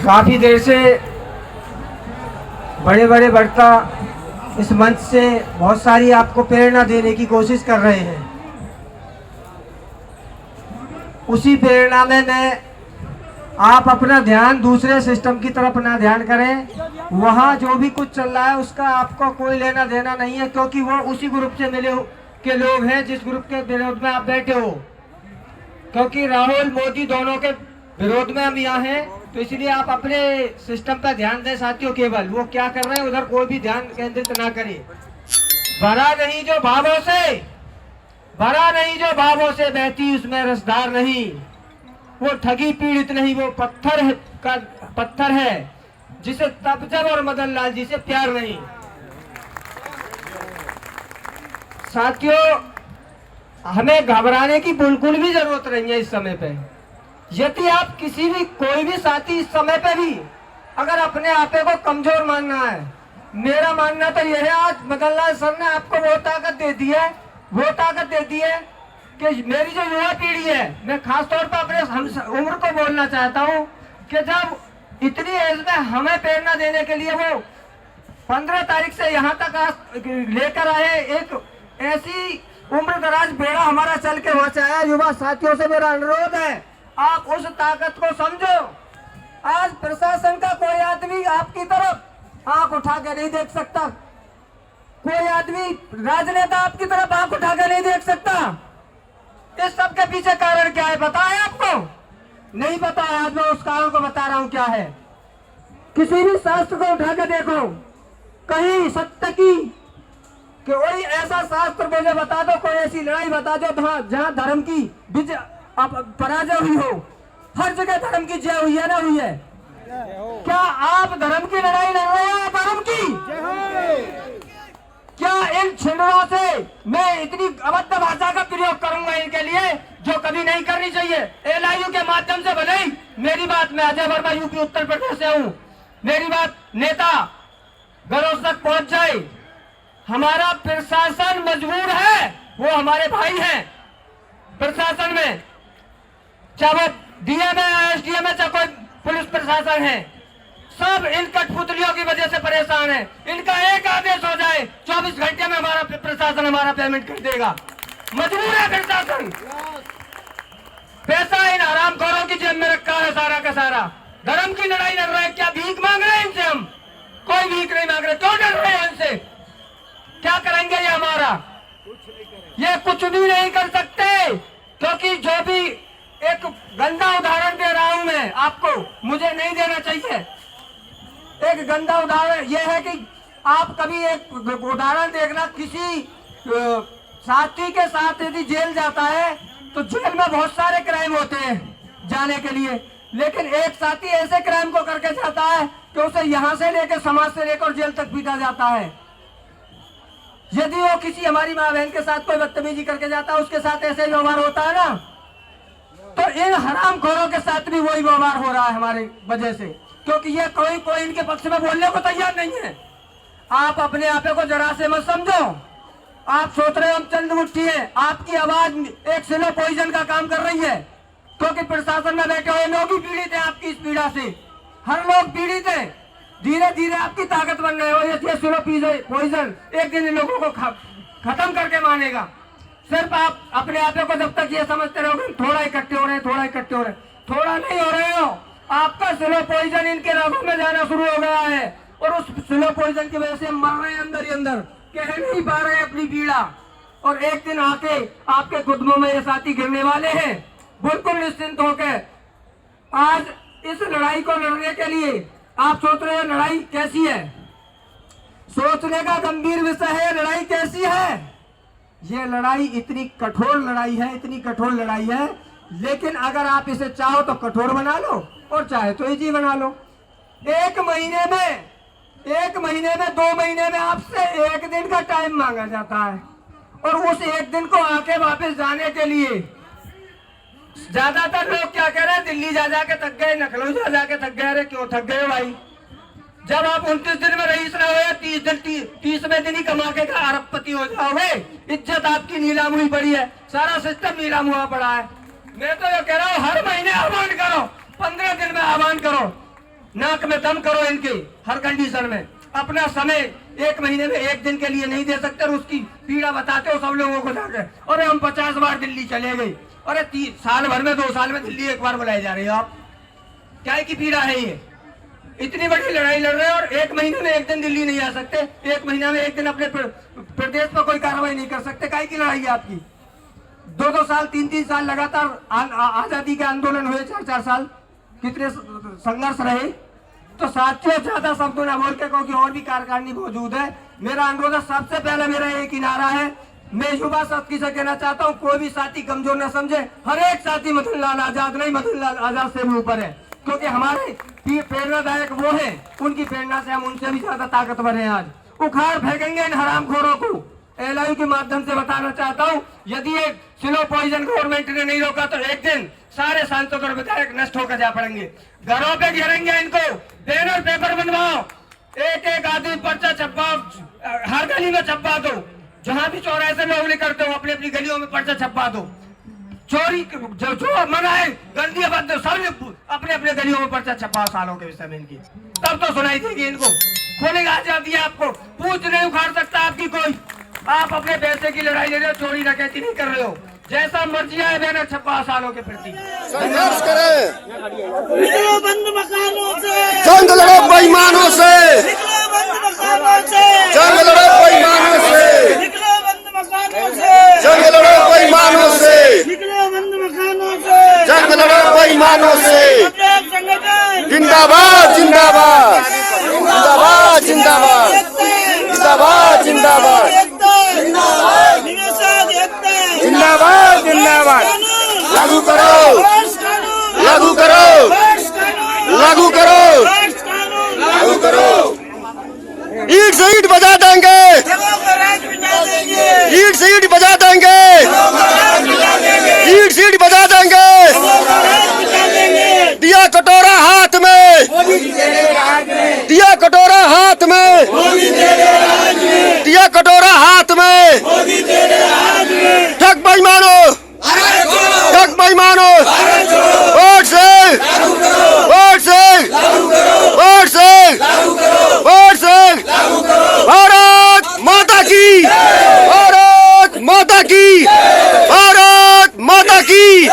काफ़ी देर से बड़े बड़े वक्ता इस मंच से बहुत सारी आपको प्रेरणा देने की कोशिश कर रहे हैं। उसी प्रेरणा में मैं आप अपना ध्यान दूसरे सिस्टम की तरफ ना ध्यान करें। वहाँ जो भी कुछ चल रहा है उसका आपको कोई लेना देना नहीं है, क्योंकि वो उसी ग्रुप से मिले के लोग हैं जिस ग्रुप के विरोध में आप बैठे हो। क्योंकि राहुल मोदी दोनों के विरोध में हम यहाँ हैं, तो इसलिए आप अपने सिस्टम पर ध्यान दें साथियों। केवल वो क्या कर रहे हैं उधर कोई भी ध्यान केंद्रित ना करें। भरा नहीं जो भावों से, भरा नहीं जो भावों से बहती उसमें रसदार नहीं। वो ठगी पीड़ित नहीं, वो पत्थर है का पत्थर है जिसे तपजब और मदन लाल जी से प्यार नहीं। साथियों, हमें घबराने की बिल्कुल भी जरूरत नहीं है इस समय पे। यदि आप किसी भी कोई भी साथी इस समय पे भी अगर अपने आपे को कमजोर मानना है, मेरा मानना तो यह है, आज मदन लाल सर ने आपको वो ताकत दे दी है, वो ताकत दे दी है कि मेरी जो युवा पीढ़ी है, मैं खासतौर पर अपने उम्र को बोलना चाहता हूँ कि जब इतनी एज में हमें प्रेरणा देने के लिए वो 15 तारीख से यहाँ तक लेकर आए, एक ऐसी उम्र दराज बेड़ा हमारा चल के पहुंचाया। युवा साथियों से मेरा अनुरोध है, आप उस ताकत को समझो। आज प्रशासन का कोई आदमी आपकी तरफ आंख उठा के नहीं देख सकता, कोई आदमी राजनेता आपकी तरफ आंख उठा के नहीं देख सकता। इस सब के पीछे कारण क्या है पता है आपको? नहीं पता है। आज मैं उस कारण को बता रहा हूं क्या है। किसी भी शास्त्र को उठा के देखो, कहीं सत्य की कि वही ऐसा शास्त्र मुझे बता दो, कोई ऐसी लड़ाई बता दो जहां धर्म की विजय पराजय हुई हो। हर जगह धर्म की जय हुई है ना हुई है? क्या आप धर्म की लड़ाई लड़ रहे हो? धर्म की क्या इन छिंदड़ों से मैं इतनी अभद्र भाषा का प्रयोग करूंगा इनके लिए जो कभी नहीं करनी चाहिए। एलआईयू के माध्यम से भले ही मेरी बात, मैं अजय वर्मा यूपी उत्तर प्रदेश से हूं, मेरी बात नेता गरोज तक पहुंच जाए। हमारा प्रशासन मजबूर है, वो हमारे भाई हैं प्रशासन में, चाहे वो डीएम है, एसडीएम है, चाहे कोई पुलिस प्रशासन है, सब इन कठपुतलियों की वजह से परेशान है। इनका एक आदेश हो जाए 24 घंटे में हमारा प्रशासन हमारा पेमेंट कर देगा। मजबूर है प्रशासन। पैसा इन हरामखोरों की जेब में रखा है सारा का सारा। धर्म की लड़ाई लड़ रहे हैं, क्या भीख मांग रहे हैं इनसे? हम कोई भीख नहीं मांग रहे। क्यों डर रहे हैं इनसे? क्या करेंगे ये हमारा? ये कुछ भी नहीं कर सकते, क्योंकि जो भी एक गंदा उदाहरण दे रहा हूं मैं आपको, मुझे नहीं देना चाहिए। एक गंदा उदाहरण यह है कि आप कभी एक उदाहरण देखना, किसी साथी के साथ यदि जेल जाता है तो जेल में बहुत सारे क्राइम होते हैं जाने के लिए, लेकिन एक साथी ऐसे क्राइम को करके जाता है कि उसे यहां से लेकर समाज से लेकर जेल तक पीटा जाता है। यदि वो किसी हमारी माँ बहन के साथ कोई बदतमीजी करके जाता है, उसके साथ ऐसे व्यवहार होता है ना, तो इन हरामखोरों के साथ भी वही व्यवहार हो रहा है हमारी वजह से, क्योंकि ये कोई इनके पक्ष में बोलने को तैयार नहीं है। आप अपने आपे को जरा से मत समझो। आप सोच रहे हो हम चंद मुट्ठी हैं, आपकी आवाज एक स्लो पॉइजन का काम कर रही है, क्योंकि प्रशासन में बैठे हुए लोग ही पीड़ित हैं आपकी इस पीड़ा से। हर लोग पीड़ित है। धीरे धीरे आपकी ताकत बन रहे हो। ये स्लो पॉइजन एक दिन इन लोगों को खत्म करके मानेगा। सिर्फ आप अपने आपे को जब तक ये समझते रहोगे थोड़ा इकट्ठे हो रहे हैं, थोड़ा इकट्ठे हो रहे हैं, थोड़ा नहीं हो रहे हो। आपका स्लो पॉइजन इनके रगों में जाना शुरू हो गया है, और उस स्लो पॉइजन की वजह से मर रहे हैं अंदर ही अंदर, कह नहीं पा रहे अपनी पीड़ा। और एक दिन आके आपके कदमों में ये साथी गिरने वाले हैं। बिल्कुल निश्चिंत होकर आज इस लड़ाई को लड़ने के लिए आप सोच रहे हैं लड़ाई कैसी है? सोचने का गंभीर विषय है। लड़ाई कैसी है? ये लड़ाई इतनी कठोर लड़ाई है, इतनी कठोर लड़ाई है, लेकिन अगर आप इसे चाहो तो कठोर बना लो और चाहे तो इजी बना लो। एक महीने में 2 महीने में आपसे एक दिन का टाइम मांगा जाता है, और उस एक दिन को आके वापस जाने के लिए ज्यादातर लोग क्या कह रहे हैं, दिल्ली जा जाके थक गए, लखनऊ जा जाके थक गए। अरे क्यों थक गए भाई? जब आप 29 दिन में रईस ना हुए, 30वें दिन ही कमा के अरबपति हो जाओगे। इज्जत आपकी नीलाम हुई पड़ी है, सारा सिस्टम नीलाम हुआ पड़ा है। मैं तो ये कह रहा हूँ हर महीने आह्वान करो, 15 दिन में आह्वान करो। नाक में दम करो इनके हर कंडीशन में। अपना समय 1 महीने में 1 दिन के लिए नहीं दे सकते और उसकी पीड़ा बताते हो सब लोगों को जाकर। अरे हम 50 बार दिल्ली चले गए। अरे 3 साल भर में 2 साल में दिल्ली 1 बार बुलाए जा रहे हो आप। क्या की पीड़ा है ये? इतनी बड़ी लड़ाई लड़ रहे हो और 1 महीने में 1 दिन दिल्ली नहीं आ सकते, 1 महीना में 1 दिन अपने प्रदेश पर कोई कार्रवाई नहीं कर सकते। काय की लड़ाई है आपकी? 2-2 साल 3-3 साल लगातार आजादी के आंदोलन हुए, 4-4 साल कितने संघर्ष रहे। तो साथियों ज्यादा शब्दों ना बोल के, क्योंकि और भी कार्यकारिणी मौजूद है। मेरा अनुरोध है, सबसे पहले मेरा एक ही नारा है, मैं युवा साथी से कहना चाहता हूँ, कोई भी साथी कमजोर न समझे। हर एक साथी मदन लाल आजाद नहीं, मदन लाल आजाद से भी ऊपर है, क्योंकि हमारे प्रेरणादायक वो है, उनकी प्रेरणा से हम उनसे भी ज्यादा ताकतवर हैं। आज उखाड़ फेंकेंगे इन हरामखोरों को। एलआईयू के माध्यम से बताना चाहता हूँ, यदि ये स्लो पॉइजन गवर्नमेंट ने नहीं रोका तो एक दिन सारे सांसद और विधायक नष्ट होकर जा पड़ेंगे। घरों पे घेरेंगे इनको, बैनर पेपर बनवाओ, एक आदमी पर्चा छपवाओ, हर गली में छपवा दो। जहां भी चौराहे लोग निकलते हो अपनी अपनी गलियों में पर्चा छपवा दो। चोरी जो मना है, गंदी बात सब अपने अपने गलियों में पर्चा छपाओ सालों के विषय में इनकी, तब तो सुनाई देगी इनको। खोलेगा आजादी आपको, पूछ नहीं उखाड़ सकता आपकी कोई। आप अपने पैसे की लड़ाई ले रहे हो, चोरी डकैती नहीं कर रहे हो। जैसा मर्जी है बैनर छपा सालों के प्रति संघर्ष करें, निकलो बंद मकानों से, जंग लड़ो बेईमानों से, निकलो बंद मकानों से, जंग लड़ो बेईमानों से, निकलो बंद मकानों से, जंग लड़ो बेईमानों से, निकलो बंद मकानों से, जंग लड़ो बेईमानों से। संगठन जिंदाबाद जिंदाबाद जिंदाबाद जिंदाबाद जिंदाबाद जिंदाबाद जिंदाबाद जिंदाबाद। लागू करो, लागू करो, लागू करो, लागू करो। ईट से ईट बजा देंगे, ईट से ईट बजा देंगे, ईट से ईट बजा देंगे। दिया कटोरा हाथ में, दिया कटोरा हाथ में, दिया कटोरा हाथ में। ठग बेईमानो, ठग बेईमानो, वोट से, वोट से, वोट से, वोट से। भारत माता की, भारत माता की, भारत माता की।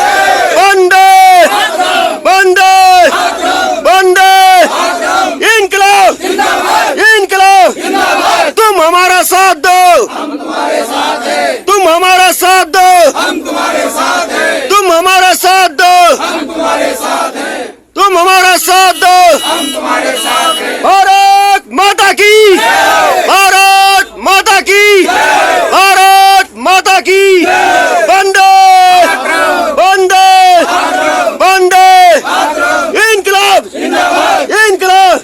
वंदे वंदे वंदे इनकलाब, इनकलाब। तुम हमारा साथ दो, तुम हमारा साथ दो, तुम हमारा साथ दो, तुम हमारा साथ दो। भारत माता की, भारत माता की, भारत माता की। वंदे वंदे वंदे इनकलाब, इनकलाब,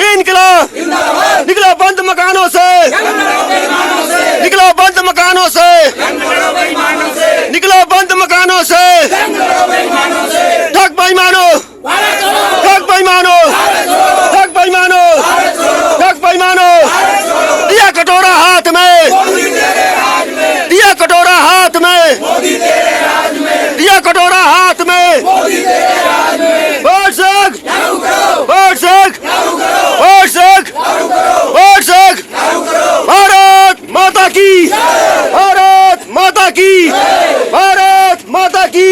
इनकलाब। निकलो बंद मकानों से, निकलो बंद मकानों से, निकलो बंद मकानों से। ठग बेईमानो, ठग बेईमानो, ठग बेईमानो, ठग बेईमानो। दिया कटोरा हाथ में, दिया कटोरा हाथ में, दिया कटोरा हाथ में। वोट सक, वोट सक, वोट सक, वोट सक। भारत माता की, भारत माता की, भारत माता की।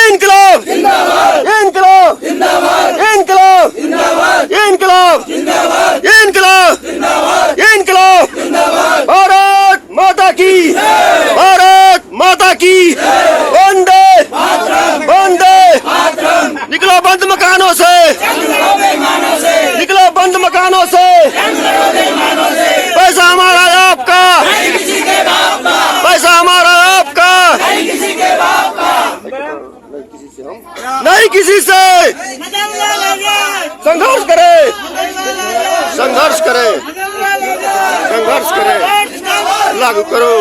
इनकलाब, इनकलाब, इनकलाब, इनकलाब, इनकलाब, इनकलाब। भारत माता की, भारत माता की। वंदे वंदे। निकलो बंद मकानों से, निकलो बंद मकानों से। पैसा हमारा आपका, पैसा हमारा आपका, नहीं किसी से। संघर्ष करें, संघर्ष करें, संघर्ष करें। लागू करो।